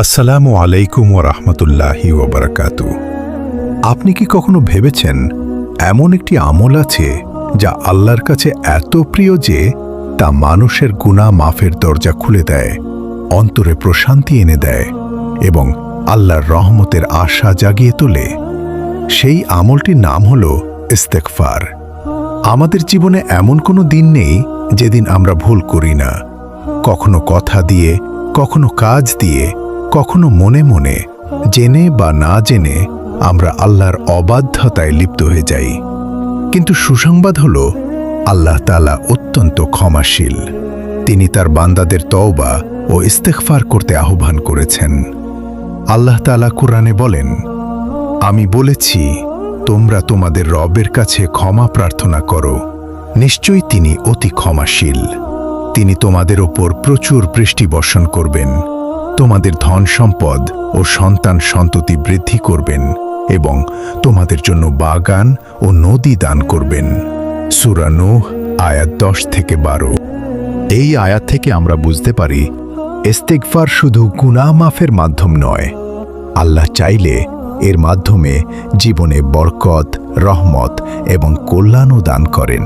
আসসালামু আলাইকুম ওয়া রাহমাতুল্লাহি ওয়া বারাকাতুহু। আপনি কি কখনো ভেবেছেন এমন একটি আমল আছে যা আল্লাহর কাছে এত প্রিয় যে তা মানুষের গুনাহ মাফের দরজা খুলে দেয়, অন্তরে প্রশান্তি এনে দেয় এবং আল্লাহর রহমতের আশা জাগিয়ে তোলে? সেই আমলটির নাম হলো ইস্তেগফার। আমাদের জীবনে এমন কোনো দিন নেই যেদিন আমরা ভুল করি না। কখনো কথা দিয়ে, কখনো কাজ দিয়ে, কখনো মনে মনে, জেনে বা না জেনে আমরা আল্লাহর অবাধ্যতায় লিপ্ত হয়ে যাই। কিন্তু সুসংবাদ হলো আল্লাহ তাআলা অত্যন্ত ক্ষমাশীল। তিনি তার বান্দাদের তওবা ও ইস্তেগফার করতে আহ্বান করেছেন। আল্লাহ তাআলা কুরআনে বলেন, আমি বলেছি তোমরা তোমাদের রবের কাছে ক্ষমা প্রার্থনা করো, নিশ্চয়ই তিনি অতি ক্ষমাশীল। তিনি তোমাদের ওপর প্রচুর বৃষ্টি বর্ষণ করবেন, তোমাদের ধন সম্পদ ও সন্তান সন্ততি বৃদ্ধি করবেন এবং তোমাদের জন্য বাগান ও নদী দান করবেন। সূরা নূহ আয়াত 10 থেকে 12। এই আয়াত থেকে আমরা বুঝতে পারি ইস্তেগফার শুধু গুনাহ মাফের মাধ্যম নয়, আল্লাহ চাইলে এর মাধ্যমে জীবনে বরকত, রহমত এবং কল্যাণও দান করেন।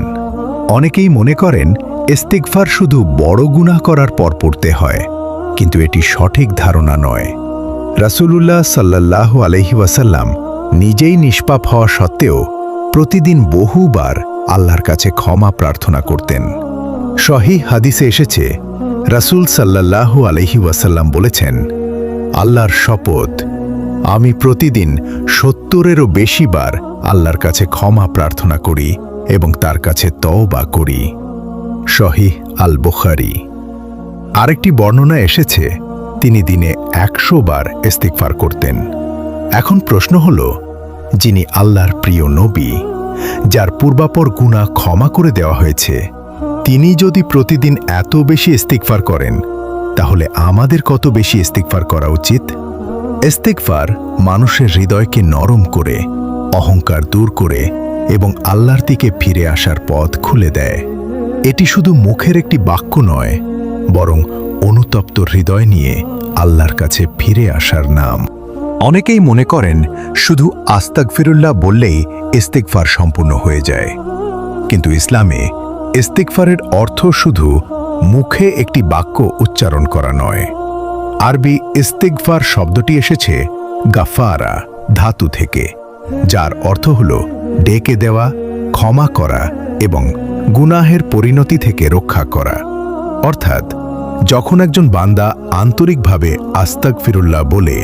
অনেকেই মনে করেন ইস্তেগফার শুধু বড় গুনাহ করার পর পড়তে হয়, কিন্তু এটি সঠিক ধারণা নয়। রাসূলুল্লাহ সাল্লাল্লাহু আলাইহি ওয়াসাল্লাম নিজেই নিষ্পাপ হওয়া সত্ত্বেও প্রতিদিন বহুবার আল্লাহর কাছে ক্ষমা প্রার্থনা করতেন। সহিহ হাদিসে এসেছে, রাসূল সাল্লাল্লাহু আলাইহি ওয়াসাল্লাম বলেছেন, আল্লাহর শপথ, আমি প্রতিদিন ৭০-এরও বেশি বার আল্লাহর কাছে ক্ষমা প্রার্থনা করি এবং তার কাছে তওবা করি। সহিহ আল বুখারী। আরেকটি বর্ণনা এসেছে তিনি দিনে ১০০ বার ইস্তেগফার করতেন। এখন প্রশ্ন হল, যিনি আল্লাহর প্রিয় নবী, যার পূর্বাপর গুনাহ ক্ষমা করে দেওয়া হয়েছে, তিনি যদি প্রতিদিন এত বেশি ইস্তেগফার করেন, তাহলে আমাদের কত বেশি ইস্তেগফার করা উচিত? ইস্তেগফার মানুষের হৃদয়কে নরম করে, অহংকার দূর করে এবং আল্লাহর দিকে ফিরে আসার পথ খুলে দেয়। এটি শুধু মুখের একটি বাক্য নয়, বরং অনুতপ্ত হৃদয় নিয়ে আল্লাহর কাছে ফিরে আসার নাম। অনেকেই মনে করেন শুধু আস্তাগফিরুল্লাহ বললেই ইস্তেগফার সম্পূর্ণ হয়ে যায়, কিন্তু ইসলামে ইস্তেগফারের অর্থ শুধু মুখে একটি বাক্য উচ্চারণ করা নয়। আরবি ইস্তেগফার শব্দটি এসেছে গাফারা ধাতু থেকে, যার অর্থ হল ডেকে দেওয়া, ক্ষমা করা এবং গুনাহের পরিণতি থেকে রক্ষা করা। অর্থাৎ যখন একজন বান্দা আন্তরিকভাবে আস্তাগফিরুল্লাহ বলে,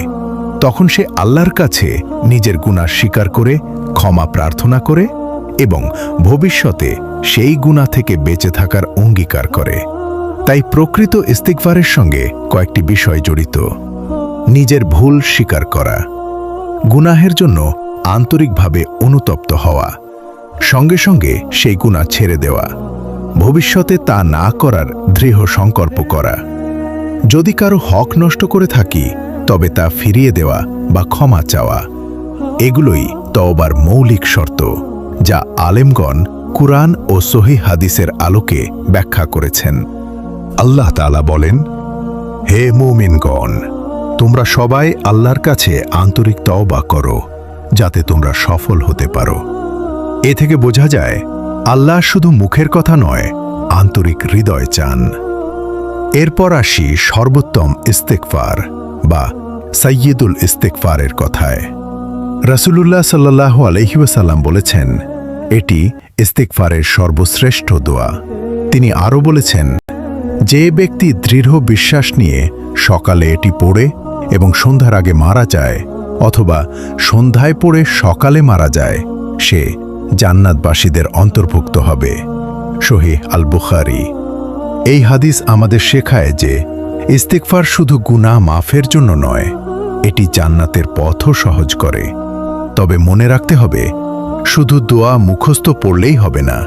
তখন সে আল্লাহর কাছে নিজের গুনাহ স্বীকার করে ক্ষমা প্রার্থনা করে এবং ভবিষ্যতে সেই গুনাহ থেকে বেঁচে থাকার অঙ্গীকার করে। তাই প্রকৃত ইস্তেগফারের সঙ্গে কয়েকটি বিষয় জড়িত: নিজের ভুল স্বীকার করা, গুনাহের জন্য আন্তরিকভাবে অনুতপ্ত হওয়া, সঙ্গে সঙ্গে সেই গুনাহ ছেড়ে দেওয়া, ভবিষ্যতে তা না করার দৃঢ় সংকল্প করা। যদি কারো হক নষ্ট করে থাকি, তবে তা ফিরিয়ে দেওয়া বা ক্ষমা চাওয়া। এগুলোই তওবার মৌলিক শর্ত, যা আলেমগণ কুরআন ও সহিহ হাদিসের আলোকে ব্যাখ্যা করেছেন। আল্লাহ তাআলা বলেন, হে মুমিনগণ, তোমরা সবাই আল্লাহর কাছে আন্তরিক তওবা করো, যাতে তোমরা সফল হতে পারো। এ থেকে বোঝা যায় আল্লাহ শুধু মুখের কথা নয়, আন্তরিক হৃদয় চান। এরপর আসি সর্বোত্তম ইস্তেগফার বা সাইয়্যিদুল ইস্তেগফারের কথায়। রাসূলুল্লাহ সাল্লাল্লাহু আলাইহি ওয়াসাল্লাম বলেছেন, এটি ইস্তেগফারের সর্বশ্রেষ্ঠ দোয়া। তিনি আরও বলেছেন, যে ব্যক্তি দৃঢ় বিশ্বাস নিয়ে সকালে এটি পড়ে এবং সন্ধ্যার আগে মারা যায়, অথবা সন্ধ্যায় পড়ে সকালে মারা যায়, সে জান্নাতবাসীদের অন্তর্ভুক্ত হবে। সহিহ আল বুখারী। এই হাদিস আমাদের শেখায় যে ইস্তেগফার শুধু গুনাহ মাফের জন্য নয়, এটি জান্নাতের পথও সহজ করে। তবে মনে রাখতে হবে, শুধু দোয়া মুখস্থ পড়লেই হবে না।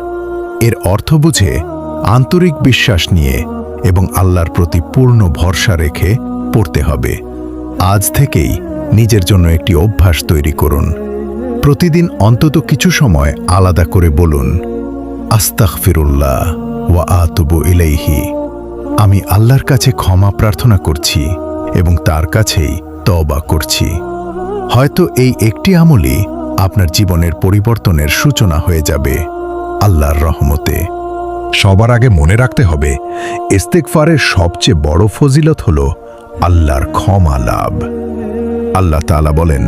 এর অর্থ বুঝে, আন্তরিক বিশ্বাস নিয়ে এবং আল্লাহর প্রতি পূর্ণ ভরসা রেখে পড়তে হবে। আজ থেকেই নিজের জন্য একটি অভ্যাস তৈরি করুন। প্রতিদিন অন্তত কিছু সময় আলাদা করে বলুন, আস্তাগফিরুল্লাহ ওয়া আতুবু ইলাইহি। আমি আল্লাহর কাছে ক্ষমা প্রার্থনা করছি এবং তার কাছেই তওবা করছি। হয়তো এই একটি আমলই আপনার জীবনের পরিবর্তনের সূচনা হয়ে যাবে আল্লাহর রহমতে। সবার আগে মনে রাখতে হবে, ইস্তেগফারের সবচেয়ে বড় ফজিলত হল আল্লাহর ক্ষমা লাভ। আল্লাহ তাআলা বলেন,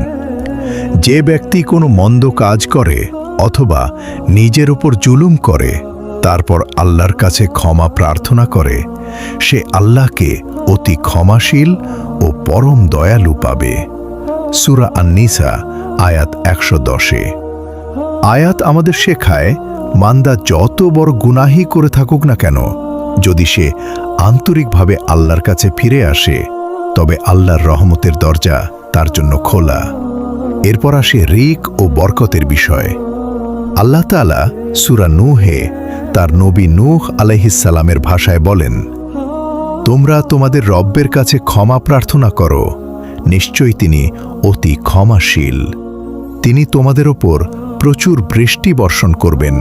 যে ব্যক্তি কোনো মন্দ কাজ করে অথবা নিজের উপর জুলুম করে তারপর আল্লাহর কাছে ক্ষমা প্রার্থনা করে, সে আল্লাহকে অতি ক্ষমাশীল ও পরম দয়ালু পাবে। সূরা আন-নিসা আয়াত 110। আয়াত আমাদের শেখায়, বান্দা যত বড় গুনাহই করে থাকুক না কেন, যদি সে আন্তরিকভাবে আল্লাহর কাছে ফিরে আসে তবে আল্লাহর রহমতের দরজা তার জন্য খোলা। এরপর আসে রিক ও বরকতের বিষয়। আল্লাহ তাআলা সূরা নূহে তার নবী নূহ আলাইহিস সালামের ভাষায় বলেন, তোমরা তোমাদের রব্বের কাছে ক্ষমা প্রার্থনা করো, নিশ্চয়ই তিনি অতি ক্ষমাশীল। তিনি তোমাদের ওপর প্রচুর বৃষ্টি বর্ষণ করবেন,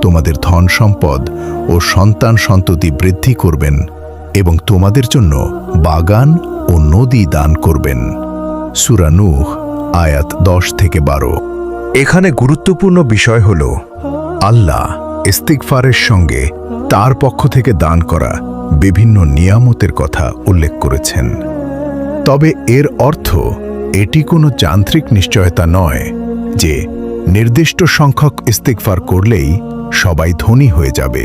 তোমাদের ধন সম্পদ ও সন্তান সন্ততি বৃদ্ধি করবেন এবং তোমাদের জন্য বাগান ও নদী দান করবেন। সূরা নূহ আয়াত 10-12। এখানে গুরুত্বপূর্ণ বিষয় হল, আল্লাহ ইস্তিগফারের সঙ্গে তার পক্ষ থেকে দান করা বিভিন্ন নিয়ামতের কথা উল্লেখ করেছেন। তবে এর অর্থ এটি কোনো যান্ত্রিক নিশ্চয়তা নয় যে নির্দিষ্ট সংখ্যক ইস্তিগফার করলেই সবাই ধনী হয়ে যাবে,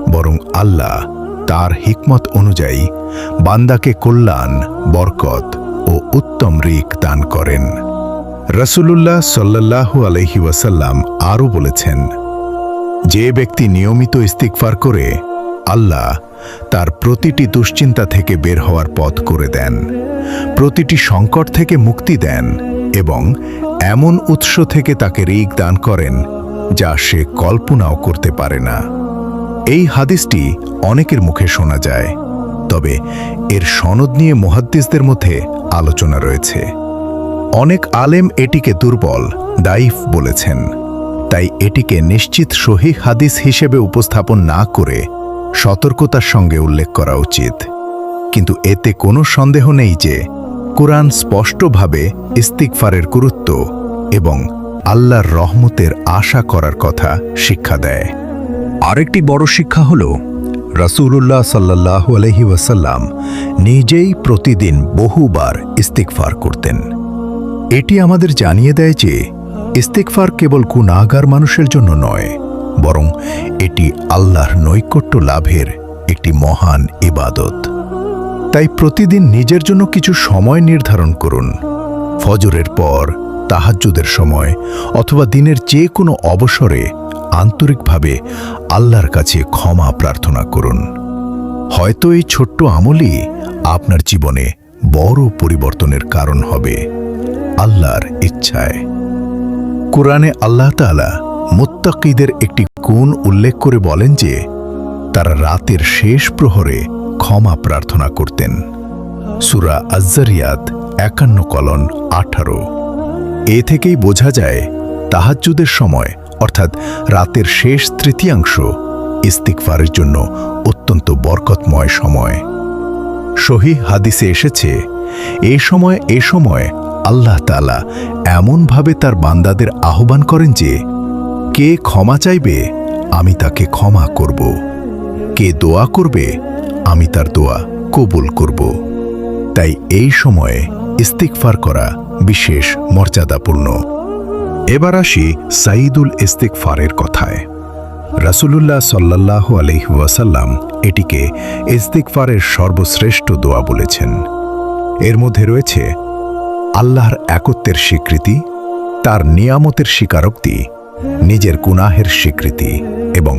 বরং আল্লাহ তার হিকমত অনুযায়ী বান্দাকে কল্যাণ, বরকত ও উত্তম রিক দান করেন। রাসূলুল্লাহ সাল্লাল্লাহু আলাইহি ওয়াসাল্লাম আরও বলেছেন, যে ব্যক্তি নিয়মিত ইস্তিগফার করে আল্লাহ তার প্রতিটি দুশ্চিন্তা থেকে বের হওয়ার পথ করে দেন, প্রতিটি সংকট থেকে মুক্তি দেন এবং এমন উৎস থেকে তাকে রিক দান করেন যা সে কল্পনাও করতে পারে না। এই হাদিসটি অনেকের মুখে শোনা যায়, তবে এর সনদ নিয়ে মুহাদ্দিসদের মধ্যে আলোচনা রয়েছে। অনেক আলেম এটিকে দুর্বল, দাইফ বলেছেন। তাই এটিকে নিশ্চিত সহিহ হাদিস হিসেবে উপস্থাপন না করে সতর্কতার সঙ্গে উল্লেখ করা উচিত। কিন্তু এতে কোনো সন্দেহ নেই যে কুরআন স্পষ্টভাবে ইস্তিগফারের গুরুত্ব এবং আল্লাহর রহমতের আশা করার কথা শিক্ষা দেয়। আরেকটি বড় শিক্ষা হল, রাসূলুল্লাহ সাল্লাল্লাহু আলাইহি ওয়াসাল্লাম নিজেই প্রতিদিন বহুবার ইস্তিগফার করতেন। এটি আমাদের জানিয়ে দেয় যে ইস্তিগফার কেবল গুনাহগার মানুষের জন্য নয়, বরং এটি আল্লাহর নৈকট্য লাভের একটি মহান ইবাদত। তাই প্রতিদিন নিজের জন্য কিছু সময় নির্ধারণ করুন। ফজরের পর, তাহাজ্জুদের সময় অথবা দিনের যে কোনো অবসরে আন্তরিকভাবে আল্লাহর কাছে ক্ষমা প্রার্থনা করুন। হয়তো এই ছোট্ট আমলই আপনার জীবনে বড় পরিবর্তনের কারণ হবে আল্লাহর ইচ্ছায়। কুরআনে আল্লাহ তাআলা মুত্তাকীদের একটি গুণ উল্লেখ করে বলেন যে তারা রাতের শেষ প্রহরে ক্ষমা প্রার্থনা করতেন। সূরা আয-যারিয়াত 51:18। এ থেকেই বোঝা যায় তাহাজ্জুদের সময় অর্থাৎ রাতের শেষ তৃতীয়াংশ ইস্তিগফারের জন্য অত্যন্ত বরকতময় সময়। সহিহ হাদিসে এসেছে, এ সময় আল্লাহ তাআলা এমনভাবে তার বান্দাদের আহ্বান করেন যে কে ক্ষমা চাইবে আমি তাকে ক্ষমা করব, কে দোয়া করবে আমি তার দোয়া কবুল করব। তাই এই সময়ে ইস্তিগফার করা বিশেষ মর্যাদাপূর্ণ। এবার আসি সাইদুল ইস্তিগফারের কথায়। রাসূলুল্লাহ সাল্লাল্লাহু আলাইহি ওয়াসাল্লাম এটিকে ইস্তিগফারের সর্বশ্রেষ্ঠ দোয়া বলেছেন। এর মধ্যে রয়েছে আল্লাহর একত্বের স্বীকৃতি, তার নিয়ামতের স্বীকারোক্তি, নিজের গুনাহের স্বীকৃতি এবং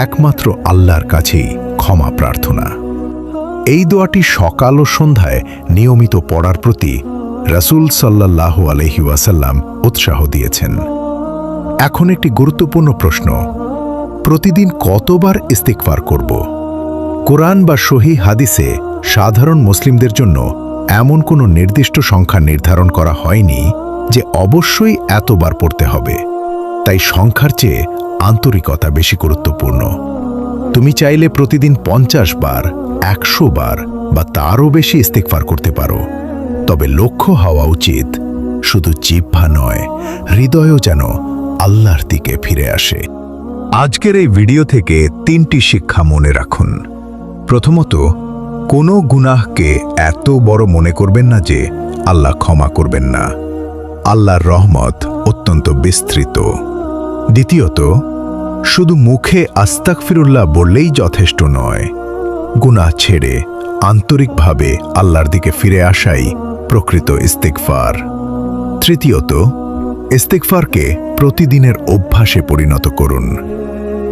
একমাত্র আল্লাহর কাছেই ক্ষমা প্রার্থনা। এই দোয়াটি সকাল ও সন্ধ্যায় নিয়মিত পড়ার প্রতি রাসূল সাল্লাল্লাহু আলাইহি ওয়াসাল্লাম উৎসাহ দিয়েছেন। এখন একটি গুরুত্বপূর্ণ প্রশ্ন, প্রতিদিন কতবার ইস্তিগফার করব? কোরআন বা সহিহ হাদিসে সাধারণ মুসলিমদের জন্য এমন কোনো নির্দিষ্ট সংখ্যা নির্ধারণ করা হয়নি যে অবশ্যই এতবার পড়তে হবে। তাই সংখ্যার চেয়ে আন্তরিকতা বেশি গুরুত্বপূর্ণ। তুমি চাইলে প্রতিদিন 50 বার, 100 বার বা তারও বেশি ইস্তিগফার করতে পারো, তবে লক্ষ্য হওয়া উচিত শুধু জিহ্বা নয়, হৃদয়ও যেন আল্লাহর দিকে ফিরে আসে। আজকের এই ভিডিও থেকে 3টি শিক্ষা মনে রাখুন। প্রথমত, কোনো গুনাহকে এত বড় মনে করবেন না যে আল্লাহ ক্ষমা করবেন না। আল্লাহর রহমত অত্যন্ত বিস্তৃত। দ্বিতীয়ত, শুধু মুখে আস্তাগফিরুল্লাহ বললেই যথেষ্ট নয়। গুনাহ ছেড়ে আন্তরিকভাবে আল্লাহর দিকে ফিরে আসাই প্রকৃত ইস্তিগফার। তৃতীয়ত, ইস্তিগফারকে প্রতিদিনের অভ্যাসে পরিণত করুন,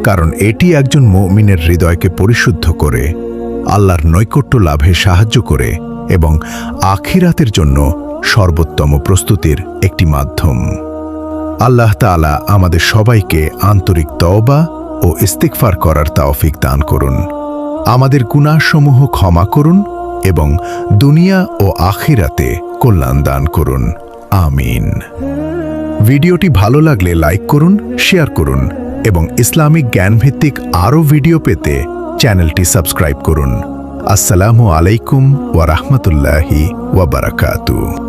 কারণ এটি একজন মুমিনের হৃদয়কে পরিশুদ্ধ করে, আল্লাহর নৈকট্য লাভে সাহায্য করে এবং আখিরাতের জন্য সর্বোত্তম প্রস্তুতির একটি মাধ্যম। আল্লাহ তাআলা আমাদের সবাইকে আন্তরিক তওবা ও ইস্তিগফার করার তৌফিক দান করুন। আমাদের গুনাহসমূহ ক্ষমা করুন এবং দুনিয়া ও আখিরাতে কল্যাণ দান করুন। আমিন। ভিডিওটি ভালো লাগলে লাইক করুন, শেয়ার করুন এবং ইসলামিক জ্ঞানভিত্তিক আরও ভিডিও পেতে চ্যানেলটি সাবস্ক্রাইব করুন। আসসালামু আলাইকুম ওয়া রাহমাতুল্লাহি ওয়া বারাকাতুহু।